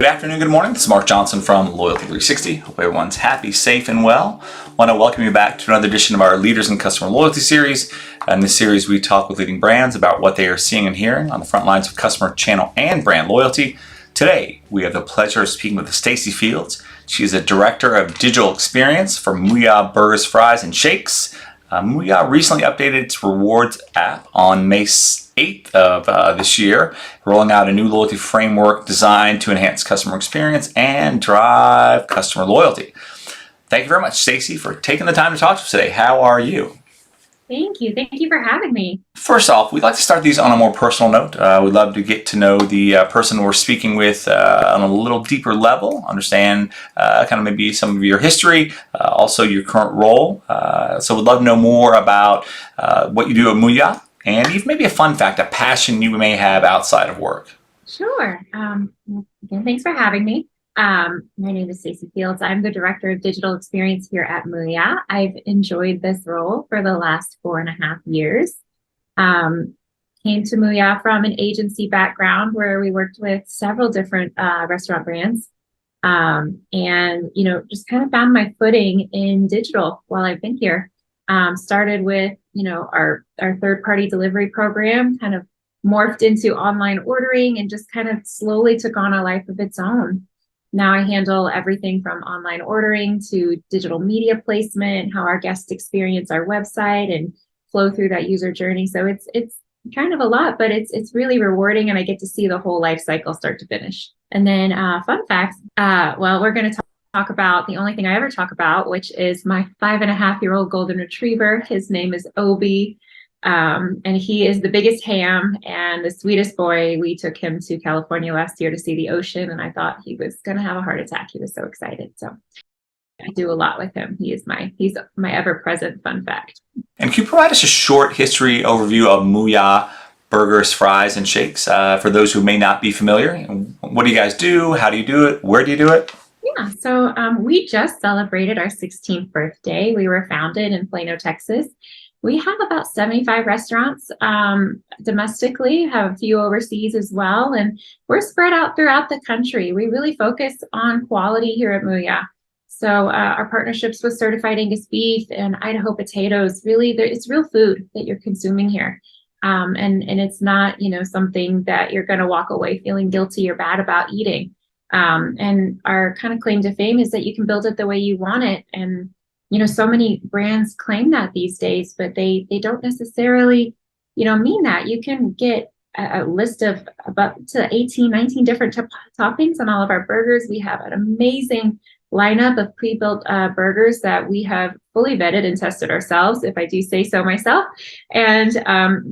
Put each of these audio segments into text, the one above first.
Good afternoon, good morning. This is Mark Johnson from Loyalty 360. Hope everyone's happy, safe, and well. I want to welcome you back to another edition of our Leaders in Customer Loyalty series. In this series, we talk with leading brands about what they are seeing and hearing on the front lines of customer, channel, and brand loyalty. Today, we have the pleasure of speaking with Stacy Fields. She is a Director of Digital Experience for MOOYAH Burgers, Fries, and Shakes. MOOYAH recently updated its Rewards app on May 8th of this year, rolling out a new loyalty framework designed to enhance customer experience and drive customer loyalty. Thank you very much, Stacy, for taking the time to talk to us today. How are you? Thank you. Thank you for having me. First off, we'd like to start these on a more personal note. We'd love to get to know the person we're speaking with on a little deeper level, understand kind of maybe some of your history, also your current role. So we'd love to know more about what you do at MOOYAH, and even maybe a fun fact, a passion you may have outside of work. Sure. Again, thanks for having me. My name is Stacy Fields. I'm the Director of Digital Experience here at MOOYAH. I've enjoyed this role for the last 4.5 years. Came to MOOYAH from an agency background where we worked with several different restaurant brands. And, just kind of found my footing in digital while I've been here. Started with, our third-party delivery program, kind of morphed into online ordering and just kind of slowly took on a life of its own. Now I handle everything from online ordering to digital media placement, how our guests experience our website and flow through that user journey. So it's kind of a lot, but it's really rewarding, and I get to see the whole life cycle start to finish. And then fun facts. Well, we're going to talk about the only thing I ever talk about, which is my 5.5-year-old golden retriever. His name is Obi. And he is the biggest ham and the sweetest boy. We took him to California last year to see the ocean, and I thought he was going to have a heart attack. He was so excited. So I do a lot with him. He's my ever-present fun fact. And can you provide us a short history overview of MOOYAH Burgers, Fries, and Shakes for those who may not be familiar? What do you guys do? How do you do it? Where do you do it? Yeah, so we just celebrated our 16th birthday. We were founded in Plano, Texas. We have about 75 restaurants domestically, have a few overseas as well, and we're spread out throughout the country. We really focus on quality here at MOOYAH. So our partnerships with Certified Angus Beef and Idaho potatoes, really, it's real food that you're consuming here. And it's not, something that you're going to walk away feeling guilty or bad about eating. And our kind of claim to fame is that you can build it the way you want it. And so many brands claim that these days, but they don't necessarily, mean that. You can get a list of about to 18, 19 different toppings on all of our burgers. We have an amazing lineup of pre-built burgers that we have fully vetted and tested ourselves, if I do say so myself. And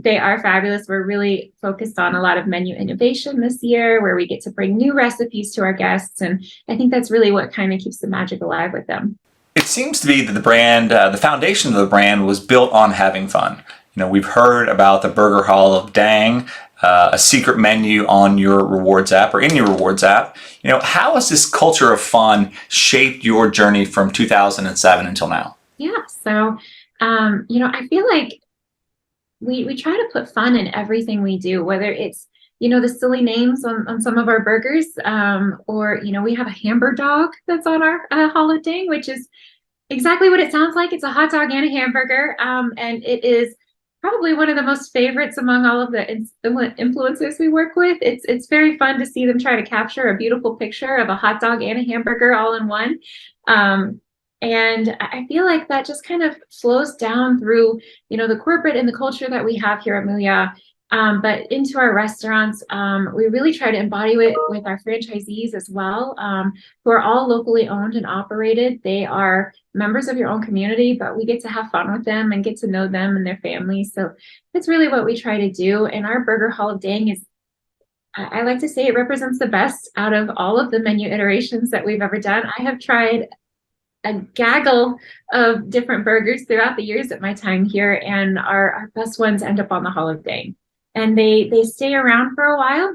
they are fabulous. We're really focused on a lot of menu innovation this year, where we get to bring new recipes to our guests. And I think that's really what kind of keeps the magic alive with them. It seems to be that the brand, the foundation of the brand was built on having fun. We've heard about the Burger Hall of Dang, a secret menu on your Rewards app or in your Rewards app. How has this culture of fun shaped your journey from 2007 until now? Yeah, so, I feel like we try to put fun in everything we do, whether it's the silly names on some of our burgers, or, we have a hamburger dog that's on our Hall of Dang, which is exactly what it sounds like. It's a hot dog and a hamburger, and it is probably one of the most favorites among all of the influencers we work with. It's very fun to see them try to capture a beautiful picture of a hot dog and a hamburger all in one. And I feel like that just kind of flows down through, the corporate and the culture that we have here at MOOYAH. But into our restaurants, we really try to embody it with our franchisees as well, who are all locally owned and operated. They are members of your own community, but we get to have fun with them and get to know them and their families. So that's really what we try to do. And our Burger Hall of Dang is, I like to say, it represents the best out of all of the menu iterations that we've ever done. I have tried a gaggle of different burgers throughout the years at my time here, and our best ones end up on the Hall of Dang. And they stay around for a while.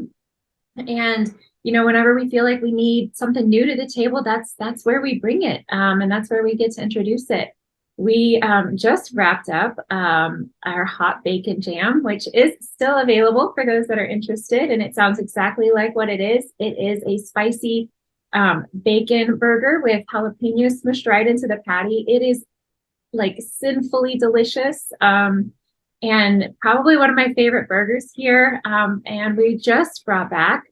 And, whenever we feel like we need something new to the table, that's where we bring it. And that's where we get to introduce it. We just wrapped up our hot bacon jam, which is still available for those that are interested. And it sounds exactly like what it is. It is a spicy bacon burger with jalapenos smushed right into the patty. It is like sinfully delicious. And probably one of my favorite burgers here. And we just brought back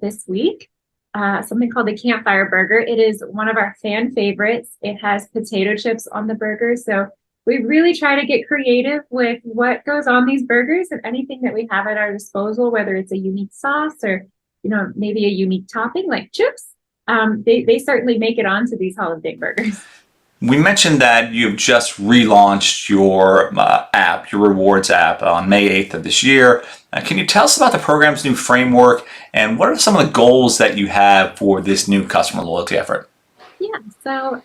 this week something called the campfire burger. It is one of our fan favorites. It has potato chips on the burger. So we really try to get creative with what goes on these burgers and anything that we have at our disposal, whether it's a unique sauce or, maybe a unique topping like chips. They certainly make it onto these holiday burgers. We mentioned that you've just relaunched your app, your rewards app, on May 8th of this year. Can you tell us about the program's new framework and what are some of the goals that you have for this new customer loyalty effort? Yeah, so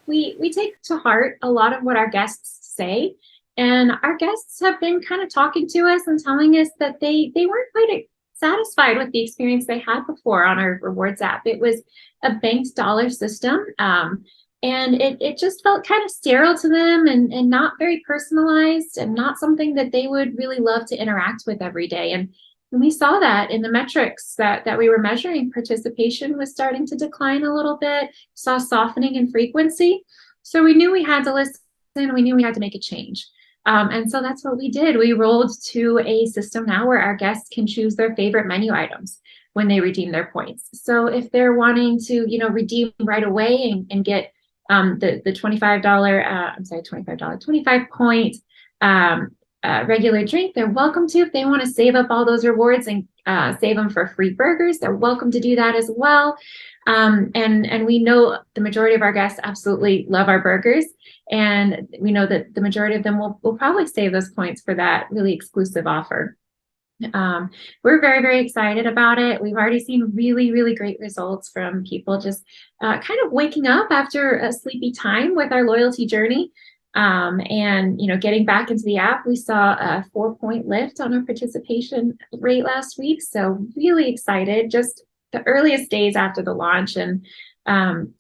we take to heart a lot of what our guests say, and our guests have been kind of talking to us and telling us that they weren't quite satisfied with the experience they had before on our rewards app. It was a banked dollar system. And it just felt kind of sterile to them and not very personalized and not something that they would really love to interact with every day. And we saw that in the metrics that we were measuring. Participation was starting to decline a little bit, saw softening in frequency. So we knew we had to listen, we knew we had to make a change. And so that's what we did. We rolled to a system now where our guests can choose their favorite menu items when they redeem their points. So if they're wanting to, redeem right away and get the $25, 25 point regular drink, they're welcome to. If they want to save up all those rewards and save them for free burgers, they're welcome to do that as well. And we know the majority of our guests absolutely love our burgers, and we know that the majority of them will probably save those points for that really exclusive offer. We're very, very excited about it. We've already seen really, really great results from people just kind of waking up after a sleepy time with our loyalty journey. And getting back into the app. We saw a 4-point lift on our participation rate last week. So really excited, just the earliest days after the launch. And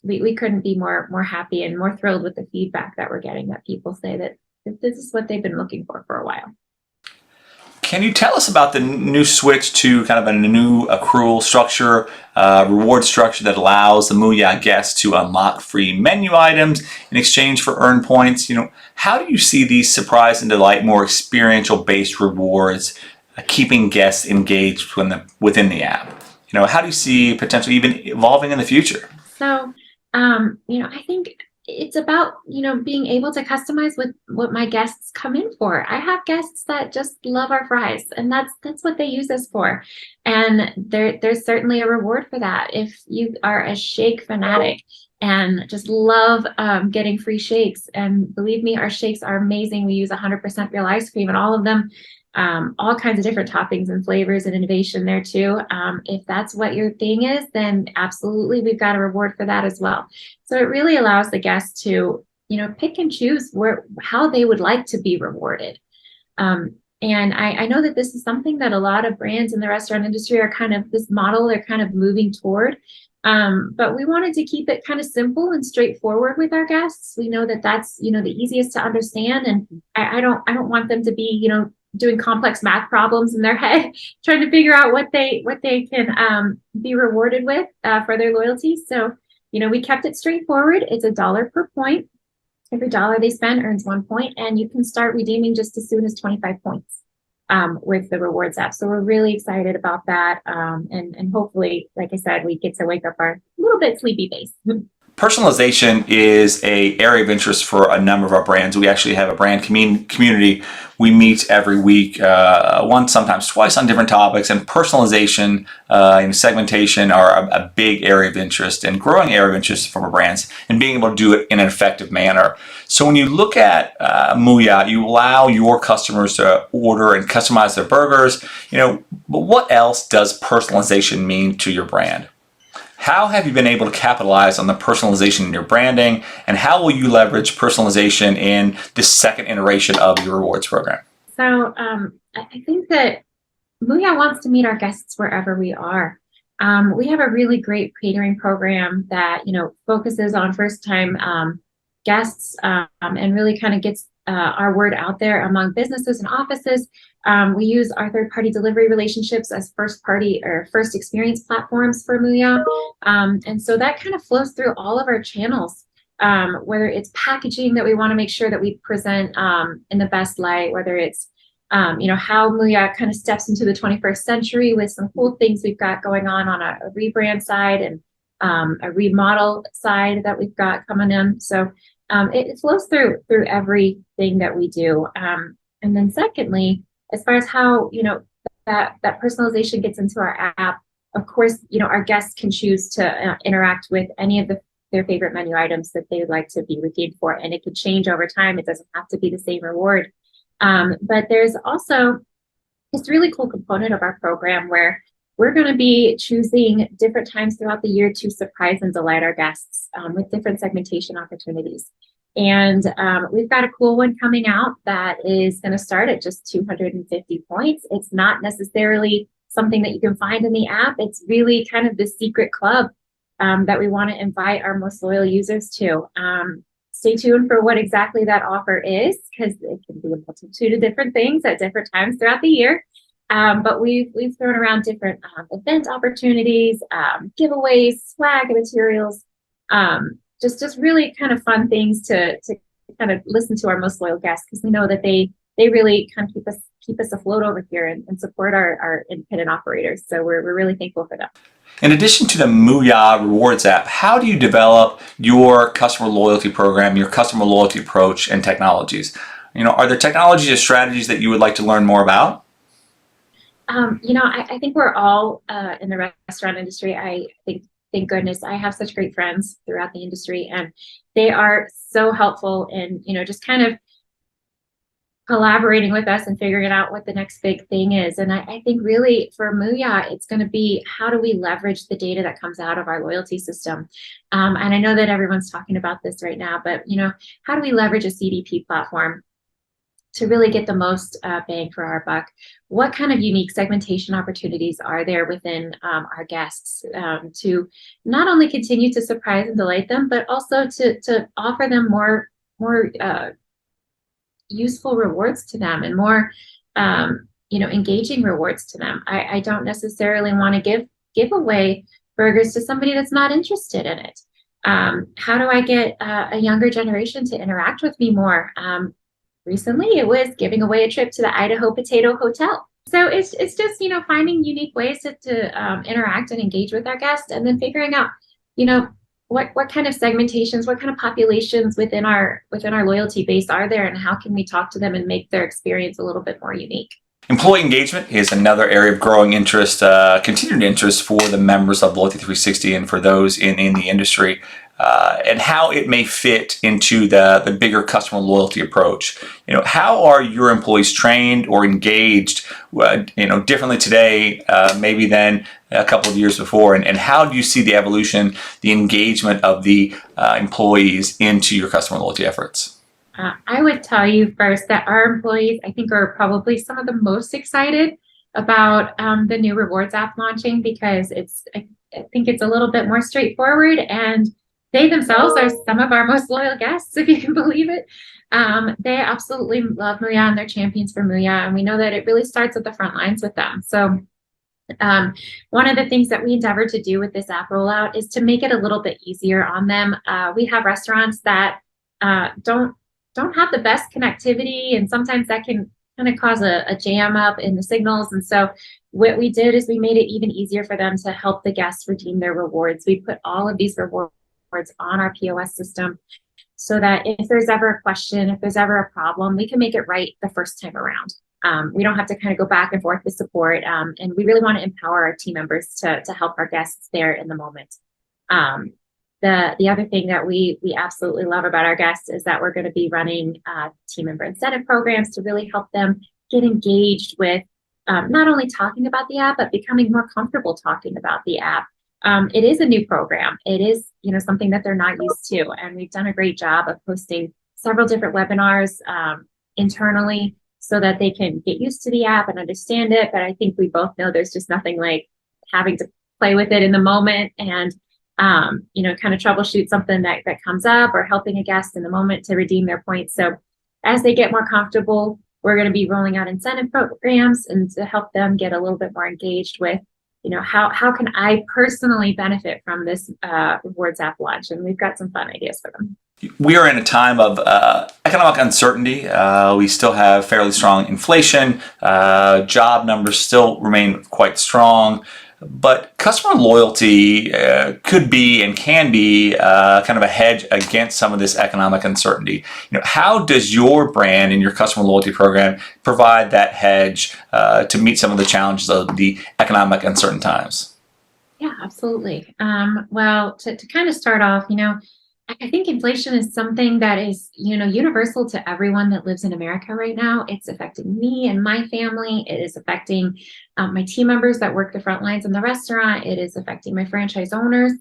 we couldn't be more happy and more thrilled with the feedback that we're getting, that people say that this is what they've been looking for a while. Can you tell us about the new switch to kind of a new accrual structure, reward structure that allows the MOOYAH guests to unlock free menu items in exchange for earned points? How do you see these surprise and delight, more experiential-based rewards keeping guests engaged within the app? How do you see potentially even evolving in the future? So, I think it's about, being able to customize with what my guests come in for. I have guests that just love our fries, and that's what they use us for. And there's certainly a reward for that. If you are a shake fanatic and just love getting free shakes, and believe me, our shakes are amazing. We use 100% real ice cream in all of them. All kinds of different toppings and flavors and innovation there too. If that's what your thing is, then absolutely we've got a reward for that as well. So it really allows the guests to, pick and choose how they would like to be rewarded. And I know that this is something that a lot of brands in the restaurant industry are this model they're kind of moving toward. But we wanted to keep it kind of simple and straightforward with our guests. We know that that's, the easiest to understand. And I don't want them to be, doing complex math problems in their head, trying to figure out what they can be rewarded with for their loyalty. So, we kept it straightforward. It's $1 per point. Every dollar they spend earns 1 point, and you can start redeeming just as soon as 25 points with the rewards app. So we're really excited about that. And hopefully, like I said, we get to wake up our little bit sleepy face. Personalization is an area of interest for a number of our brands. We actually have a brand community. We meet every week, once, sometimes twice, on different topics. And personalization and segmentation are a big area of interest and growing area of interest from our brands, and being able to do it in an effective manner. So when you look at MOOYAH, you allow your customers to order and customize their burgers. But what else does personalization mean to your brand? How have you been able to capitalize on the personalization in your branding, and how will you leverage personalization in this second iteration of your rewards program? So I think that MOOYAH wants to meet our guests wherever we are. We have a really great catering program that focuses on first-time guests and really kind of gets our word out there among businesses and offices. We use our third-party delivery relationships as first-party or first experience platforms for MOOYAH. And so that kind of flows through all of our channels, whether it's packaging that we want to make sure that we present in the best light, whether it's how MOOYAH kind of steps into the 21st century with some cool things we've got going on a rebrand side and a remodel side that we've got coming in. So it flows through everything that we do. And then secondly, as far as how, that personalization gets into our app, of course, our guests can choose to interact with any of their favorite menu items that they would like to be redeemed for, and it can change over time. It doesn't have to be the same reward. But there's also this really cool component of our program where we're going to be choosing different times throughout the year to surprise and delight our guests with different segmentation opportunities. And we've got a cool one coming out that is going to start at just 250 points. It's not necessarily something that you can find in the app. It's really kind of the secret club that we want to invite our most loyal users to. Stay tuned for what exactly that offer is, because it can be a multitude of different things at different times throughout the year. But we've thrown around different event opportunities, giveaways, swag materials, just really kind of fun things to kind of listen to our most loyal guests, because we know that they really kind of keep us afloat over here and support our independent operators. So we're really thankful for them. In addition to the MOOYAH Rewards app, how do you develop your customer loyalty program, your customer loyalty approach and technologies? Are there technologies or strategies that you would like to learn more about? I think we're all in the restaurant industry. I think, thank goodness, I have such great friends throughout the industry, and they are so helpful in, just kind of collaborating with us and figuring out what the next big thing is. And I think really for MOOYAH, it's going to be, how do we leverage the data that comes out of our loyalty system? And I know that everyone's talking about this right now, but how do we leverage a CDP platform to really get the most bang for our buck? What kind of unique segmentation opportunities are there within our guests to not only continue to surprise and delight them, but also to offer them more useful rewards to them and more engaging rewards to them? I don't necessarily want to give away burgers to somebody that's not interested in it. How do I get a younger generation to interact with me more? Recently, it was giving away a trip to the Idaho Potato Hotel. So it's just finding unique ways to interact and engage with our guests, and then figuring out what kind of segmentations, what kind of populations within our loyalty base are there, and how can we talk to them and make their experience a little bit more unique. Employee engagement is another area of growing interest, continued interest for the members of Loyalty 360 and for those in the industry, and how it may fit into the bigger customer loyalty approach. How are your employees trained or engaged, differently today, maybe than a couple of years before, and how do you see the evolution, the engagement of the employees into your customer loyalty efforts? I would tell you first that our employees, I think, are probably some of the most excited about the new rewards app launching, because I think it's a little bit more straightforward, and they themselves are some of our most loyal guests, if you can believe it. They absolutely love MOOYAH, and they're champions for MOOYAH, and we know that it really starts at the front lines with them. So one of the things that we endeavor to do with this app rollout is to make it a little bit easier on them. We have restaurants that don't have the best connectivity, and sometimes that can kind of cause a jam up in the signals. And so what we did is we made it even easier for them to help the guests redeem their rewards. We put all of these rewards on our POS system, so that if there's ever a question, if there's ever a problem, we can make it right the first time around. We don't have to kind of go back and forth with support, and we really want to empower our team members to help our guests there in the moment. The other thing that we absolutely love about our guests is that we're going to be running team member incentive programs to really help them get engaged with not only talking about the app, but becoming more comfortable talking about the app. It is a new program. It is something that they're not used to, and we've done a great job of hosting several different webinars internally so that they can get used to the app and understand it. But I think we both know there's just nothing like having to play with it in the moment and kind of troubleshoot something that comes up, or helping a guest in the moment to redeem their points. So as they get more comfortable, we're going to be rolling out incentive programs and to help them get a little bit more engaged with, how can I personally benefit from this rewards app launch? And we've got some fun ideas for them. We are in a time of economic uncertainty. We still have fairly strong inflation. Job numbers still remain quite strong. But customer loyalty could be and can be kind of a hedge against some of this economic uncertainty. How does your brand and your customer loyalty program provide that hedge to meet some of the challenges of the economic uncertain times? Yeah, absolutely. Well, to kind of start off, I think inflation is something that is, universal to everyone that lives in America right now. It's affecting me and my family. It is affecting my team members that work the front lines in the restaurant. It is affecting my franchise owners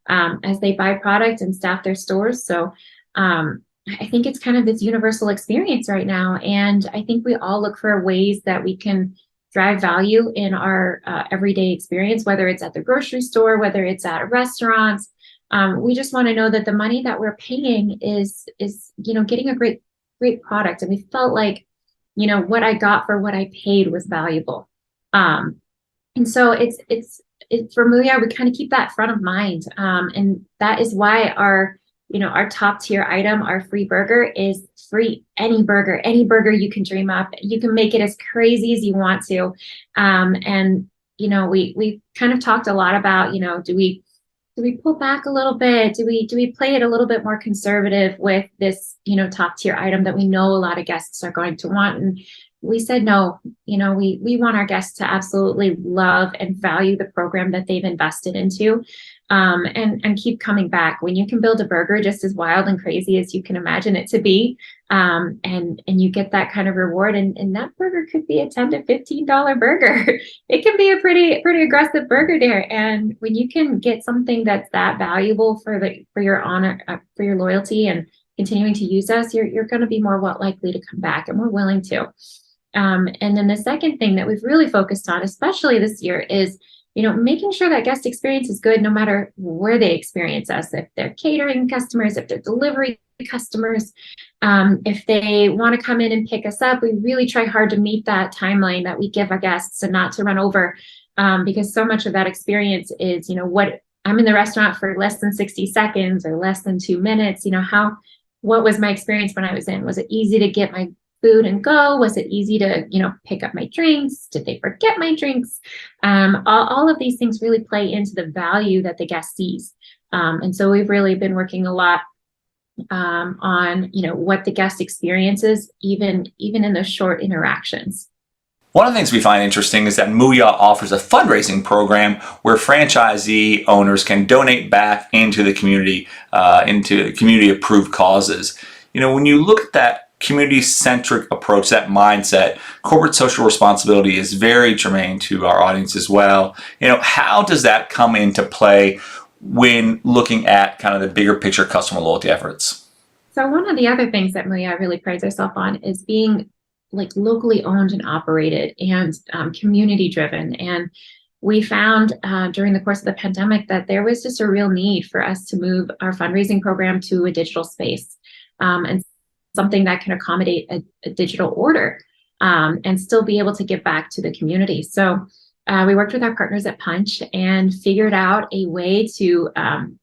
as they buy product and staff their stores. So I think it's kind of this universal experience right now. And I think we all look for ways that we can drive value in our everyday experience, whether it's at the grocery store, whether it's at restaurants. We just want to know that the money that we're paying is getting a great product, and we felt like what I got for what I paid was valuable. And so it's for MOOYAH, we kind of keep that front of mind, and that is why our top tier item, our free burger, is free. Any burger you can dream up, you can make it as crazy as you want to. And we kind of talked a lot about do we pull back a little bit? Do we play it a little bit more conservative with this, top tier item that we know a lot of guests are going to want? And we said, no, we want our guests to absolutely love and value the program that they've invested into, and keep coming back. When you can build a burger just as wild and crazy as you can imagine it to be, and you get that kind of reward, and that burger could be a $10 to $15 burger. It can be a pretty aggressive burger there. And when you can get something that's that valuable for your honor, for your loyalty and continuing to use us, you're going to be more likely to come back, and we're willing to. And then the second thing that we've really focused on, especially this year, is making sure that guest experience is good no matter where they experience us. If they're catering customers, if they're delivery customers, if they want to come in and pick us up, we really try hard to meet that timeline that we give our guests and not to run over, because so much of that experience is, what I'm in the restaurant for less than 60 seconds or less than 2 minutes. What was my experience when I was in? Was it easy to get my food and go? Was it easy to, pick up my drinks? Did they forget my drinks? All of these things really play into the value that the guest sees. And so we've really been working a lot on, what the guest experiences, even in those short interactions. One of the things we find interesting is that MOOYAH offers a fundraising program where franchisee owners can donate back into the community, into community-approved causes. When you look at that community-centric approach, that mindset, corporate social responsibility is very germane to our audience as well. How does that come into play when looking at kind of the bigger picture customer loyalty efforts? So one of the other things that MOOYAH really prides herself on is being locally owned and operated and community driven. And we found during the course of the pandemic that there was just a real need for us to move our fundraising program to a digital space, and something that can accommodate a digital order, and still be able to give back to the community. So we worked with our partners at Punch and figured out a way to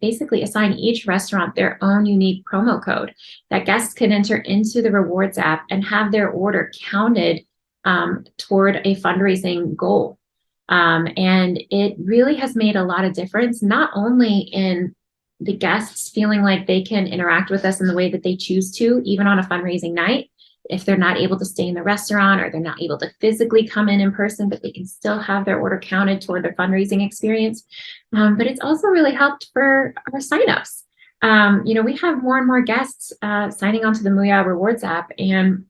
basically assign each restaurant their own unique promo code that guests could enter into the rewards app and have their order counted toward a fundraising goal. And it really has made a lot of difference, not only in the guests feeling like they can interact with us in the way that they choose to, even on a fundraising night, if they're not able to stay in the restaurant or they're not able to physically come in person, but they can still have their order counted toward their fundraising experience. But it's also really helped for our signups. We have more and more guests signing onto the MOOYAH Rewards app, and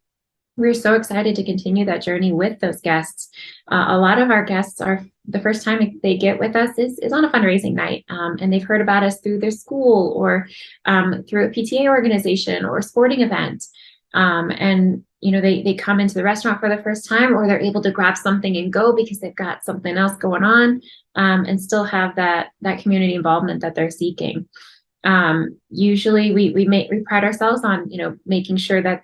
we're so excited to continue that journey with those guests. A lot of our guests are, the first time they get with us is on a fundraising night, and they've heard about us through their school or through a PTA organization or a sporting event. And they come into the restaurant for the first time, or they're able to grab something and go because they've got something else going on, and still have that community involvement that they're seeking. Usually we pride ourselves on, making sure that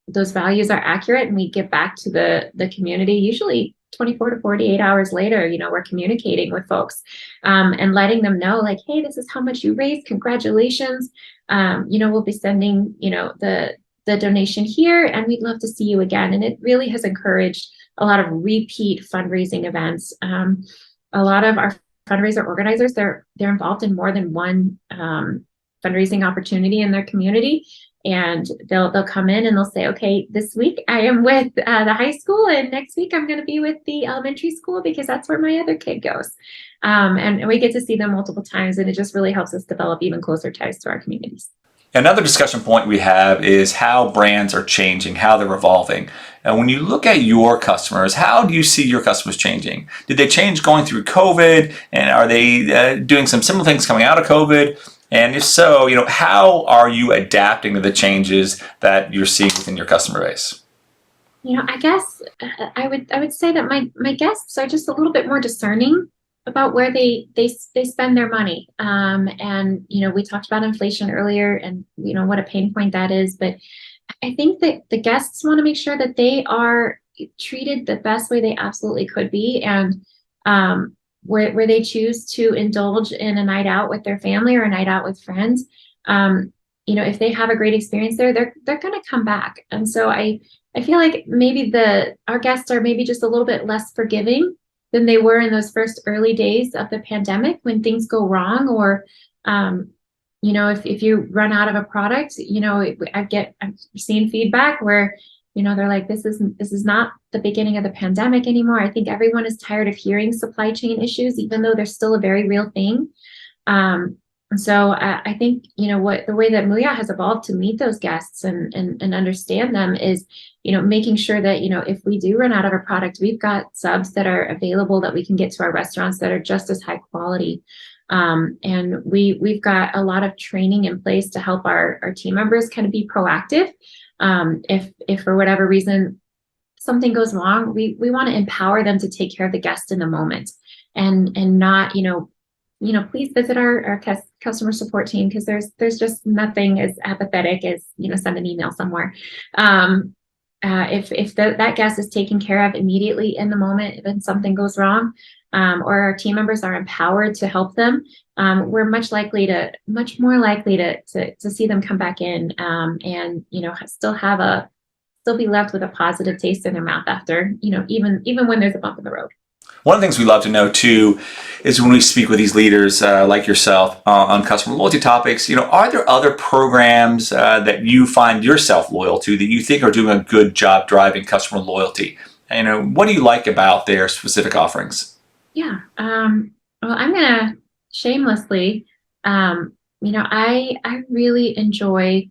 those values are accurate, and we give back to the community. Usually 24 to 48 hours later, we're communicating with folks, and letting them know, like, hey, this is how much you raised. Congratulations. We'll be sending, the donation here, and we'd love to see you again. And it really has encouraged a lot of repeat fundraising events. A lot of our fundraiser organizers, they're involved in more than one fundraising opportunity in their community. And they'll come in and they'll say, okay, this week I am with the high school, and next week I'm going to be with the elementary school because that's where my other kid goes. And we get to see them multiple times, and it just really helps us develop even closer ties to our communities. Another discussion point we have is how brands are changing, how they're evolving. And when you look at your customers, how do you see your customers changing? Did they change going through COVID? And are they doing some similar things coming out of COVID? And if so, how are you adapting to the changes that you're seeing within your customer base? I guess I would say that my guests are just a little bit more discerning about where they spend their money. And we talked about inflation earlier, and what a pain point that is. But I think that the guests want to make sure that they are treated the best way they absolutely could be, and where they choose to indulge in a night out with their family or a night out with friends, if they have a great experience there, they're going to come back. And so I feel like maybe our guests are maybe just a little bit less forgiving than they were in those first early days of the pandemic, when things go wrong, or if you run out of a product. I'm seeing feedback where they're like, this is not the beginning of the pandemic anymore. I think everyone is tired of hearing supply chain issues, even though they're still a very real thing. And so I think, the way that MOOYAH has evolved to meet those guests and understand them is, making sure that, if we do run out of a product, we've got subs that are available that we can get to our restaurants that are just as high quality. And we've got a lot of training in place to help our team members kind of be proactive. If for whatever reason something goes wrong, we want to empower them to take care of the guest in the moment, and not, please visit our customer support team, because there's just nothing as apathetic as, send an email somewhere. If that guest is taken care of immediately in the moment when something goes wrong, or our team members are empowered to help them, we're much more likely to see them come back in, and still be left with a positive taste in their mouth after, even when there's a bump in the road. One of the things we love to know too is when we speak with these leaders like yourself on customer loyalty topics, are there other programs that you find yourself loyal to that you think are doing a good job driving customer loyalty? What do you like about their specific offerings? Yeah. Well, I'm gonna shamelessly, I really enjoy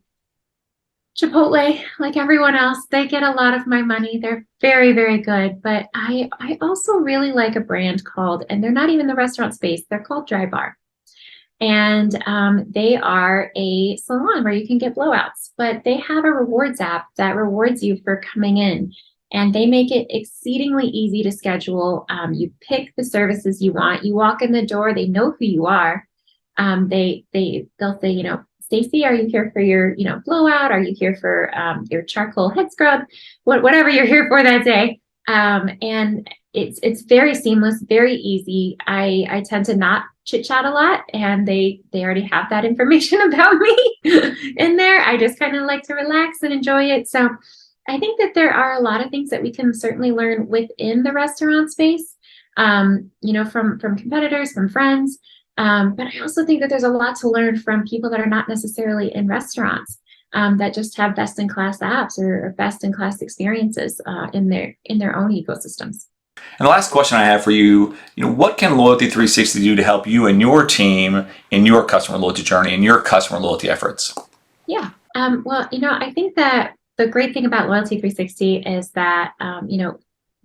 Chipotle. Like everyone else, they get a lot of my money. They're very, very good. But I also really like a brand called, and they're not even the restaurant space, they're called Dry Bar. And they are a salon where you can get blowouts, but they have a rewards app that rewards you for coming in. And they make it exceedingly easy to schedule. You pick the services you want. You walk in the door, they know who you are. They'll say, Stacy, are you here for your, blowout? Are you here for your charcoal head scrub? Whatever you're here for that day. And it's very seamless, very easy. I tend to not chit chat a lot, and they already have that information about me in there. I just kind of like to relax and enjoy it. So I think that there are a lot of things that we can certainly learn within the restaurant space, from competitors, from friends. But I also think that there's a lot to learn from people that are not necessarily in restaurants, that just have best-in-class apps or best-in-class experiences in their own ecosystems. And the last question I have for you, what can Loyalty 360 do to help you and your team in your customer loyalty journey and your customer loyalty efforts? Yeah. Well, I think that the great thing about Loyalty 360 is that,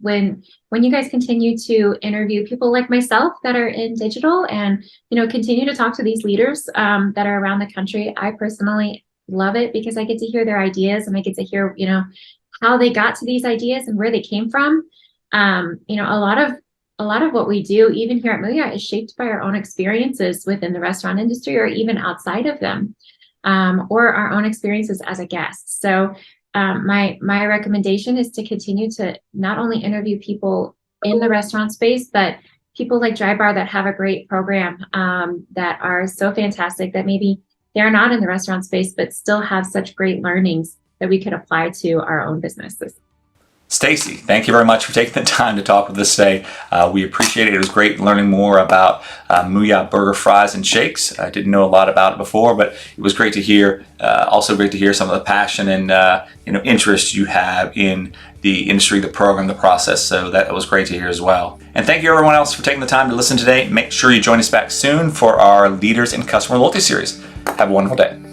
when you guys continue to interview people like myself that are in digital, and, continue to talk to these leaders that are around the country, I personally love it because I get to hear their ideas, and I get to hear, how they got to these ideas and where they came from. A lot of what we do, even here at MOOYAH, is shaped by our own experiences within the restaurant industry, or even outside of them, or our own experiences as a guest. So my recommendation is to continue to not only interview people in the restaurant space, but people like Dry Bar that have a great program, that are so fantastic that maybe they're not in the restaurant space, but still have such great learnings that we could apply to our own businesses. Stacy, thank you very much for taking the time to talk with us today. We appreciate it. It was great learning more about MOOYAH Burger Fries and Shakes. I didn't know a lot about it before, but it was great to hear. Also great to hear some of the passion and interest you have in the industry, the program, the process. So that was great to hear as well. And thank you everyone else for taking the time to listen today. Make sure you join us back soon for our Leaders in Customer Loyalty series. Have a wonderful day.